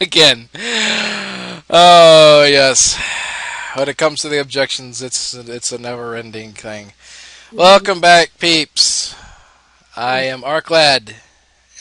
Again. Oh, yes. When it comes to the objections, it's a never-ending thing. Welcome back, peeps. I am Arclad,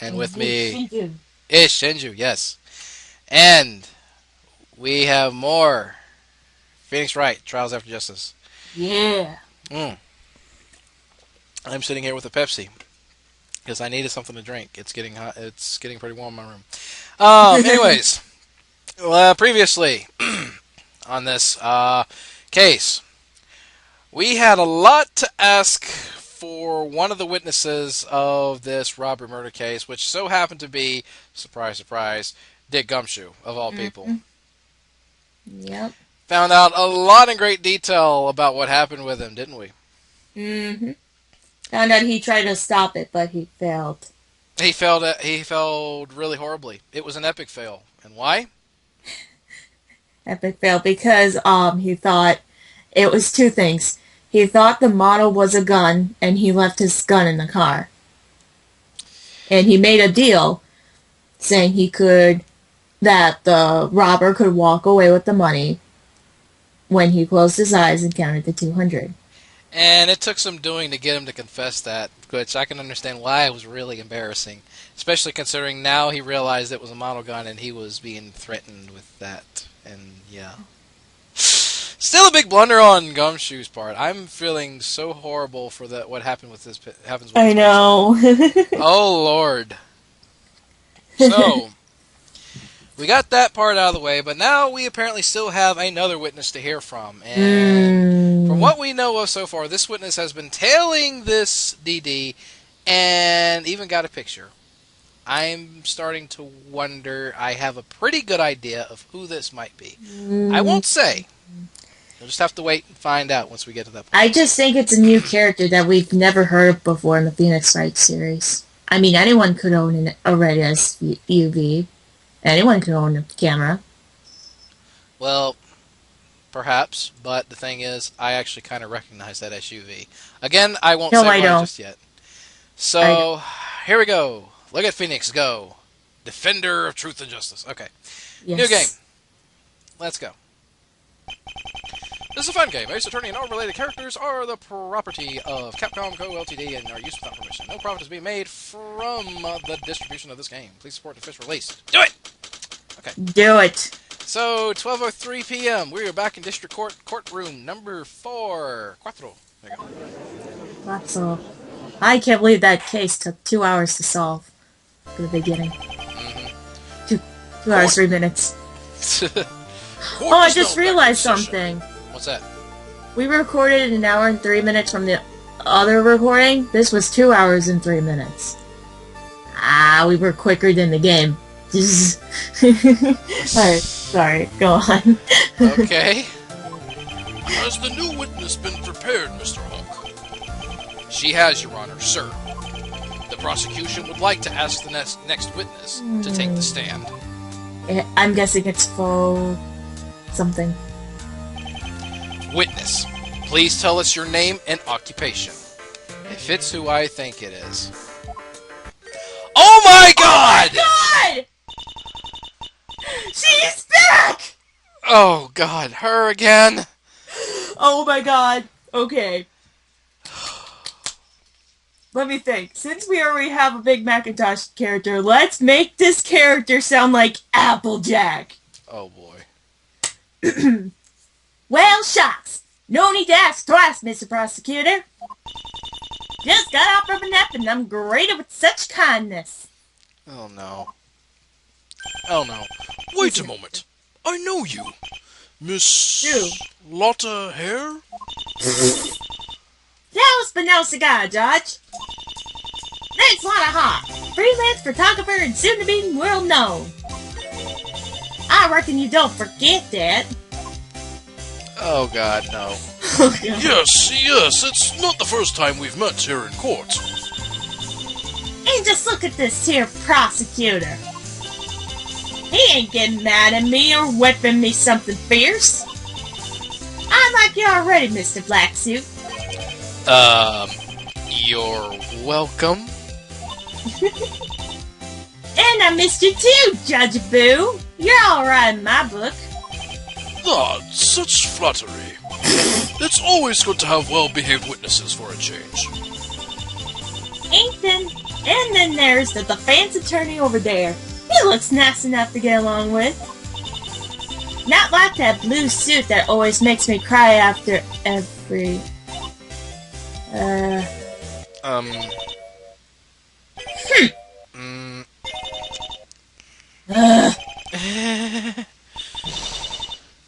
and with me is Shinju, yes. And we have more Phoenix Wright, Trials After Justice. Yeah. I'm sitting here with a Pepsi because I needed something to drink. It's getting hot. It's getting pretty warm in my room. Anyways, previously on this case, we had a lot to ask for one of the witnesses of this robbery murder case, which so happened to be, surprise, surprise, Dick Gumshoe, of all people. Yep. Found out a lot in great detail about what happened with him, didn't we? Mm-hmm. Found out he tried to stop it, but he failed. He failed really horribly. It was an epic fail. And why? Epic fail because he thought it was two things. He thought the model was a gun, and he left his gun in the car. And he made a deal saying that the robber could walk away with the money when he closed his eyes and counted to 200. And it took some doing to get him to confess that, which I can understand why it was really embarrassing, especially considering now he realized it was a model gun and he was being threatened with that. And yeah. Still a big blunder on Gumshoe's part. I'm feeling so horrible for what happened with this. I know. Oh Lord. So we got that part out of the way, but now we apparently still have another witness to hear from. And from what we know of so far, this witness has been tailing this DD and even got a picture. I'm starting to wonder. I have a pretty good idea of who this might be. I won't say. We'll just have to wait and find out once we get to that point. I just think it's a new character that we've never heard of before in the Phoenix Wright series. I mean, anyone could own a Red SUV. Anyone could own a camera. Well, perhaps, but the thing is, I actually kind of recognize that SUV. Again, I won't say why just yet. So, here we go. Look at Phoenix go. Defender of Truth and Justice. Okay. Yes. New game. Let's go. This is a fun game. Ace Attorney and all related characters are the property of Capcom Co. Ltd. and are used without permission. No profit is being made from the distribution of this game. Please support the official release. Do it! Okay. Do it! So, 12:03 p.m. We are back in District Court, courtroom number 4. Cuatro. There you go. That's all. I can't believe that case took 2 hours to solve. For the beginning. Mm-hmm. 2 hours, 3 minutes. Oh, I just realized something. What's that? We recorded an hour and 3 minutes from the other recording. This was 2 hours and 3 minutes. We were quicker than the game. Alright, sorry, go on. Okay. Has the new witness been prepared, Mr. Hawk? She has, Your Honor, sir. The prosecution would like to ask the next witness to take the stand. I'm guessing it's for something. Witness, please tell us your name and occupation. If it's who I think it is. Oh my God! Oh my God! She's back! Oh God, her again? Oh my God. Okay. Let me think. Since we already have a big Macintosh character, let's make this character sound like Applejack. Oh boy. Well, shucks. No need to ask twice, Mr. Prosecutor. Just got off from a nap and I'm greeted with such kindness. Oh no. Oh no. Wait a moment. I know you. Miss Lotta Hart? Close but no cigar, Judge. Thanks, Lotta Hart. Freelance photographer and soon to be world known. I reckon you don't forget that. Oh God, no. Yes, it's not the first time we've met here in court. And just look at this here prosecutor. He ain't getting mad at me or whipping me something fierce. I like you already, Mr. Blacksuit. You're welcome. And I missed you too, Judge Boo. You're alright in my book. Ah, such flattery. It's always good to have well-behaved witnesses for a change. Ethan. And then there's the defense attorney over there. He looks nice enough to get along with. Not like that blue suit that always makes me cry after every...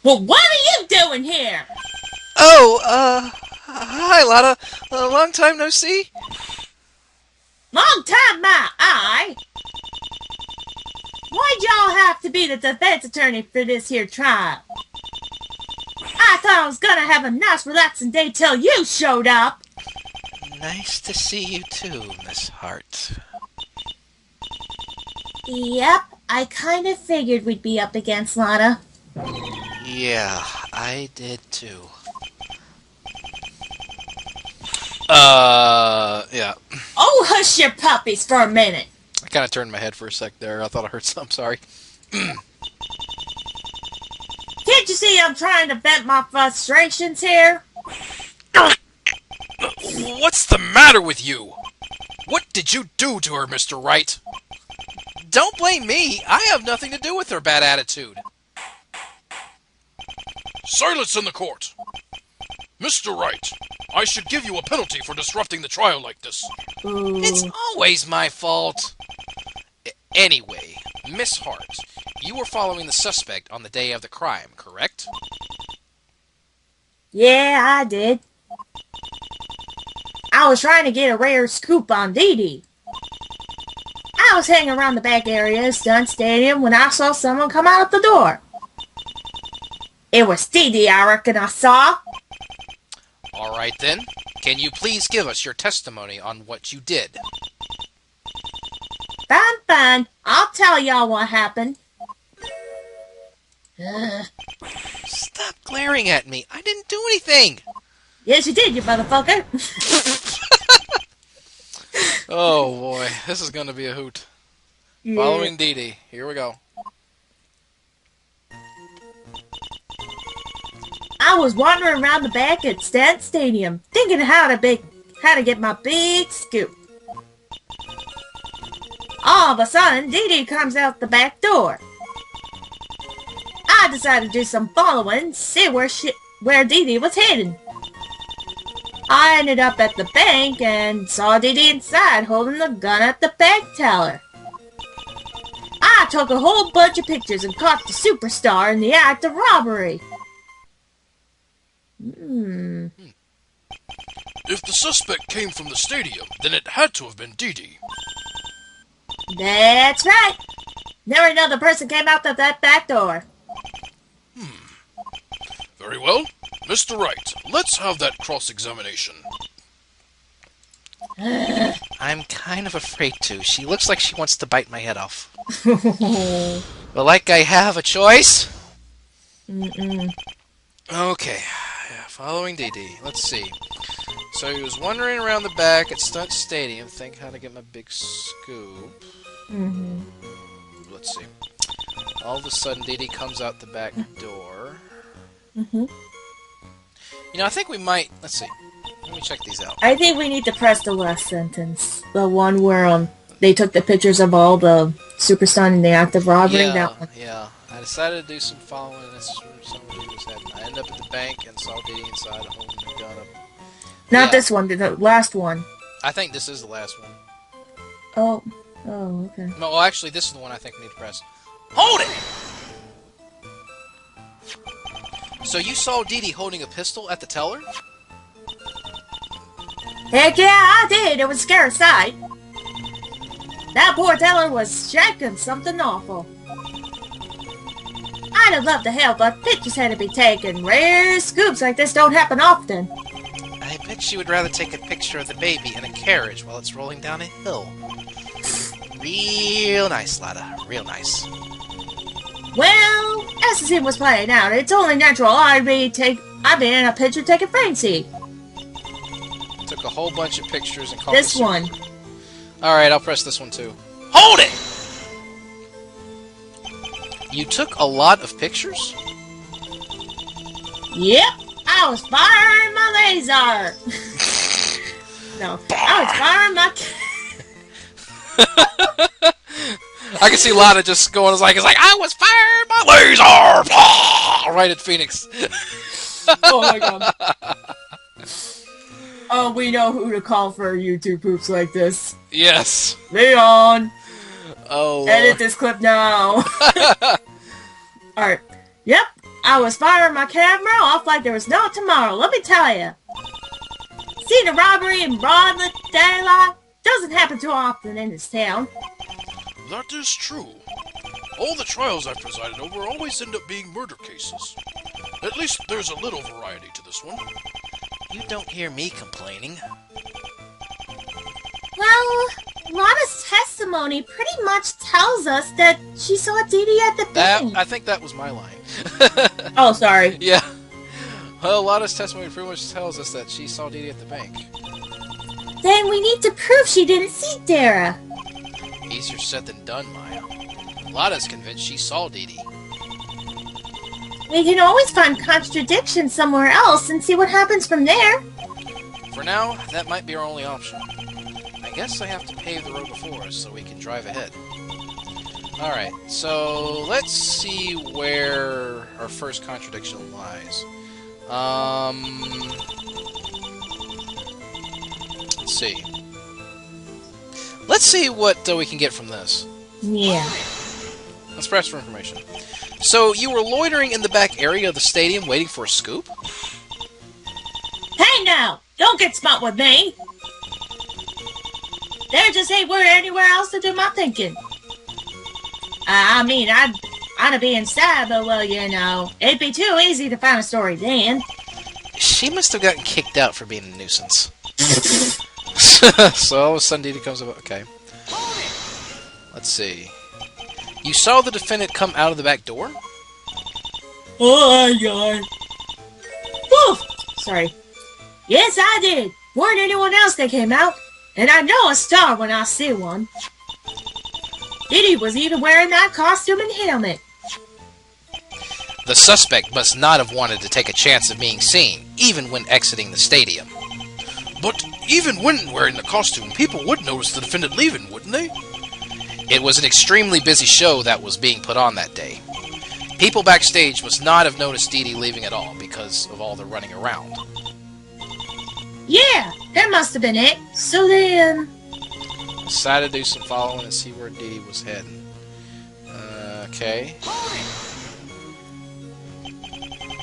Well, what are you doing here? Oh, hi, Lotta. Long time no see. Long time, my eye. Why'd y'all have to be the defense attorney for this here trial? I thought I was gonna have a nice relaxing day till you showed up. Nice to see you too, Miss Hart. Yep, I kind of figured we'd be up against Lotta. Yeah, I did too. Yeah. Oh, hush your puppies for a minute. I kind of turned my head for a sec there. I thought I heard something. Sorry. Can't you see I'm trying to vent my frustrations here? What's the matter with you? What did you do to her, Mr. Wright? Don't blame me. I have nothing to do with her bad attitude. Silence in the court! Mr. Wright, I should give you a penalty for disrupting the trial like this. Ooh. It's always my fault. Anyway, Miss Hart, you were following the suspect on the day of the crime, correct? Yeah, I did. I was trying to get a rare scoop on Dee Dee. I was hanging around the back area of Stunt Stadium when I saw someone come out of the door. It was Dee Dee, I reckon I saw. Alright then, can you please give us your testimony on what you did? Fine. I'll tell y'all what happened. Stop glaring at me. I didn't do anything. Yes, you did, you motherfucker. Oh boy, this is going to be a hoot. Yeah. Following Dee Dee. Here we go. I was wandering around the back at Stunt Stadium, thinking how to get my big scoop. All of a sudden, Dee Dee comes out the back door. I decided to do some following, see where Dee Dee was heading. I ended up at the bank and saw Dee Dee inside holding the gun at the bank teller. I took a whole bunch of pictures and caught the superstar in the act of robbery. If the suspect came from the stadium, then it had to have been Dee Dee. That's right. Never another person came out of that back door. Very well. Mr. Wright, let's have that cross-examination. I'm kind of afraid to. She looks like she wants to bite my head off. But like I have a choice? Okay. Following Dee Dee. Let's see. So he was wandering around the back at Stunt Stadium, thinking how to get my big scoop. Let's see. All of a sudden, Dee Dee comes out the back door. You know, I think we might... Let's see. Let me check these out. I think we need to press the last sentence. The one where they took the pictures of all the superstars in the act of robbery. Yeah, that one. yeah. I decided to do some following. That's where somebody was heading. I ended up at the bank and saw Dee Dee inside holding the gun up. Not Yeah. this one, the last one. I think this is the last one. Oh, okay. No, well, actually, this is the one I think we need to press. Hold it! So you saw Dee Dee holding a pistol at the teller? Heck yeah, I did. It was a scary sight. That poor teller was shaking something awful. I'd have loved to help, but pictures had to be taken. Rare scoops like this don't happen often. I bet she would rather take a picture of the baby in a carriage while it's rolling down a hill. Real nice, Lotta. Real nice. Well, as the scene was playing out, it's only natural I'd be in a picture-taking frenzy. Took a whole bunch of pictures and caught This one. Alright, I'll press this one too. Hold it! You took a lot of pictures? Yep, I was firing my laser. No, I was firing my... I can see Lotta just going it's like I was firing my laser right at Phoenix. Oh my god. Oh, we know who to call for YouTube poops like this. Yes. Leon! Oh, Edit this clip now. Alright. Yep, I was firing my camera off like there was no tomorrow, let me tell you. Seeing a robbery in broad daylight doesn't happen too often in this town. That is true. All the trials I've presided over always end up being murder cases. At least there's a little variety to this one. you don't hear me complaining. Well, Lotta's testimony pretty much tells us that she saw Dee Dee at the bank. I think that was my line. Oh, sorry. Yeah. Well, Lotta's testimony pretty much tells us that she saw Dee Dee at the bank. Then we need to prove she didn't see Dara. Easier said than done, Maya. Lotta's convinced she saw Dee Dee. We can always find contradictions somewhere else and see what happens from there. For now, that might be our only option. I guess I have to pave the road before us so we can drive ahead. Alright, so let's see where our first contradiction lies. Let's see. Let's see what we can get from this. Yeah. Let's press for information. So, you were loitering in the back area of the stadium waiting for a scoop? Hey now! Don't get smart with me! There just ain't where anywhere else to do my thinking. I mean, I'd be inside, but well, you know, it'd be too easy to find a story then. She must have gotten kicked out for being a nuisance. So all of a sudden Dee Dee comes up. Okay. Let's see. You saw the defendant come out of the back door? Oh, God. Whew! Sorry. Yes, I did. Weren't anyone else that came out. And I know a star when I see one. Dee Dee was even wearing that costume and helmet. The suspect must not have wanted to take a chance of being seen, even when exiting the stadium. But even when wearing the costume, people would notice the defendant leaving, wouldn't they? It was an extremely busy show that was being put on that day. People backstage must not have noticed Dee Dee leaving at all because of all the running around. Yeah, that must have been it. So then... Decided to do some following and see where Dee Dee was heading. Okay.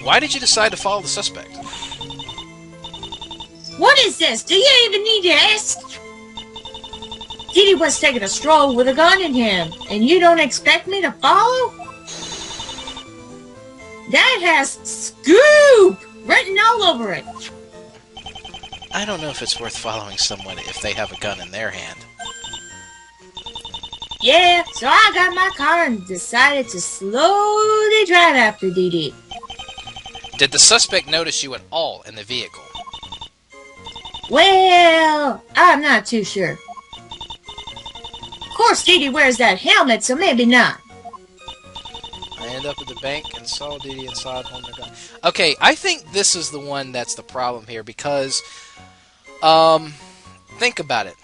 Why did you decide to follow the suspect? What is this? Do you even need to ask? Dee Dee was taking a stroll with a gun in hand, and you don't expect me to follow? That has SCOOP written all over it. I don't know if it's worth following someone if they have a gun in their hand. Yeah, so I got my car and decided to slowly drive after Dee Dee. Did the suspect notice you at all in the vehicle? Well, I'm not too sure. Of course, Dee Dee wears that helmet, so maybe not. I end up at the bank and saw Dee Dee inside holding a gun. Okay, I think this is the one that's the problem here because, think about it.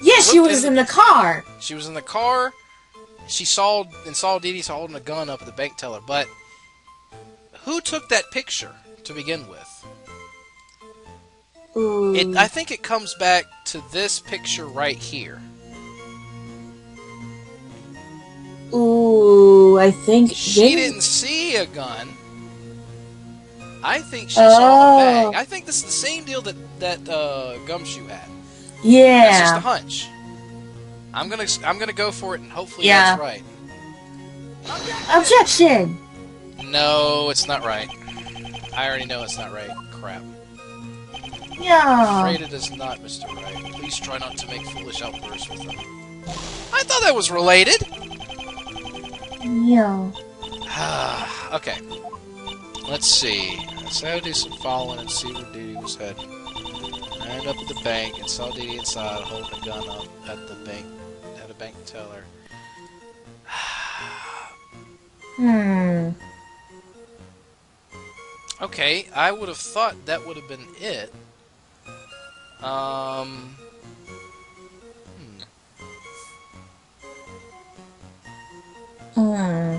Yes, she was in the car. She was in the car. She saw Dee Dee holding a gun up at the bank teller. But who took that picture to begin with? Ooh. I think it comes back to this picture right here. Ooh, I think... She didn't see a gun. I think she saw a bag. I think this is the same deal that Gumshoe had. Yeah. That's just a hunch. I'm gonna go for it, and hopefully that's right. Objection. No, it's not right. I already know it's not right. Crap. Yeah. I'm afraid it is not, Mr. Right. Please try not to make foolish outbursts with them. I thought that was related. Yeah. Okay. Let's see. I decided to do some following and see where Dee Dee was heading. I ended up at the bank and saw Dee Dee inside holding a gun up at the bank, at a bank teller. Hmm. Okay, I would have thought that would have been it. Um. Hmm.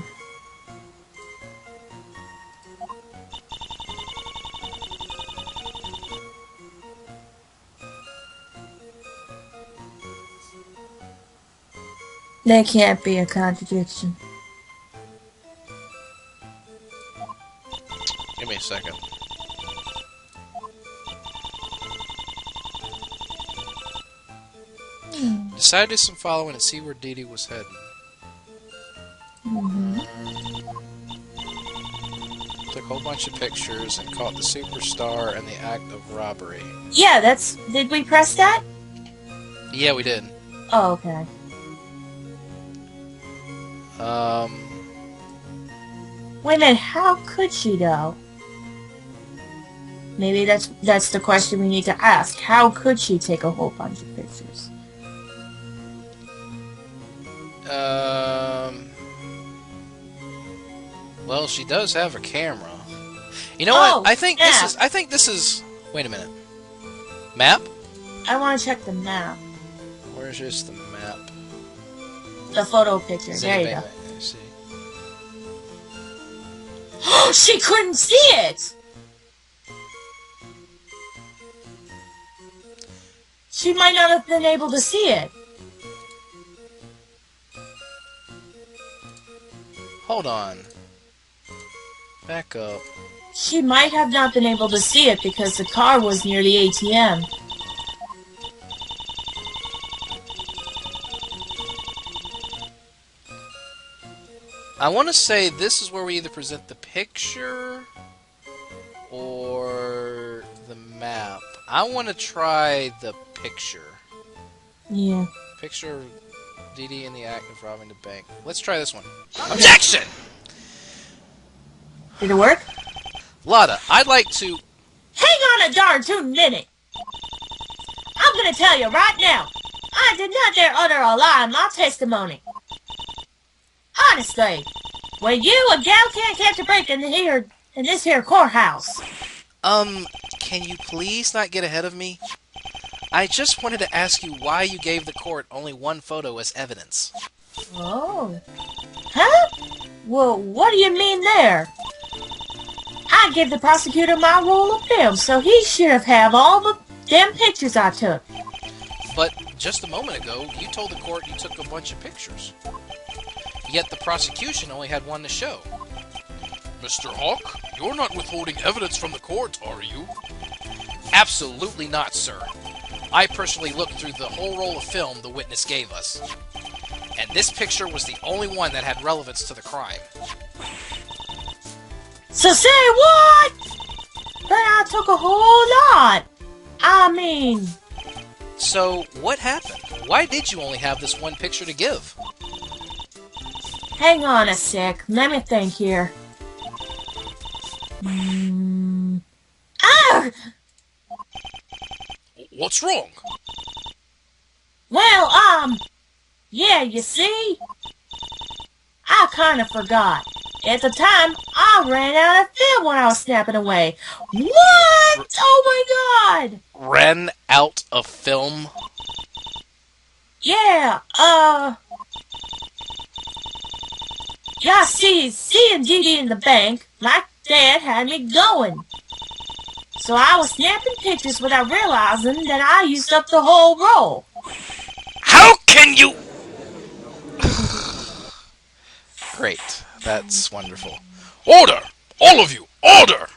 There can't be a contradiction. Give me a second. Decided to do some following and see where Dee Dee was heading. Mm-hmm. Took a whole bunch of pictures and caught the superstar in the act of robbery. Yeah, that's... Did we press that? Yeah, we did. Oh, okay. Wait a minute, how could she, though? Maybe that's the question we need to ask. How could she take a whole bunch of pictures? Well, she does have a camera. You know Oh, what? I think yeah. this is. Wait a minute. Map? I want to check the map. Where's just the map? The photo picture. Is There you anybody- go. let me see. Oh, she couldn't see it! She might not have been able to see it. Hold on. Back up. She might have not been able to see it because the car was near the ATM. I want to say this is where we either present the picture or the map. I want to try the picture. Yeah. Picture of Dee Dee in the act of robbing the bank. Let's try this one. Objection! Did it work? Lotta, I'd like to... Hang on a darn 2 minutes! I'm gonna tell you right now, I did not dare utter a lie in my testimony. Honestly, when you a gal can't catch a break in this here courthouse. Can you please not get ahead of me? I just wanted to ask you why you gave the court only one photo as evidence. Oh. Huh? Well, what do you mean there? I gave the prosecutor my roll of film, so he should have all the damn pictures I took. But just a moment ago, you told the court you took a bunch of pictures. Yet the prosecution only had one to show. Mr. Hawk, you're not withholding evidence from the court, are you? Absolutely not, sir. I personally looked through the whole roll of film the witness gave us. And this picture was the only one that had relevance to the crime. So say what? But I took a whole lot. I mean... So, what happened? Why did you only have this one picture to give? Hang on a sec. Let me think here. Ah! What's wrong? Well, yeah, you see? I kind of forgot. At the time, I ran out of film when I was snapping away. What? Oh my god! Ran out of film? Yeah, yeah, seeing Dee Dee in the bank, like Dad had me going. So I was snapping pictures without realizing that I used up the whole roll. How can you... Great. That's wonderful. Order! All of you, order!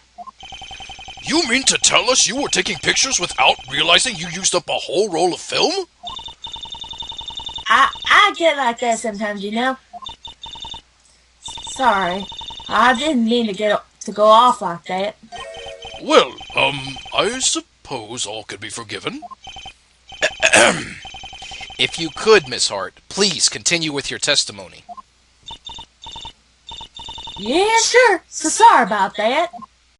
You mean to tell us you were taking pictures without realizing you used up a whole roll of film? I get like that sometimes, you know. Sorry, I didn't mean to go off like that. Well, I suppose all can be forgiven. If you could, Miss Hart, please continue with your testimony. Yeah, sure. So sorry about that.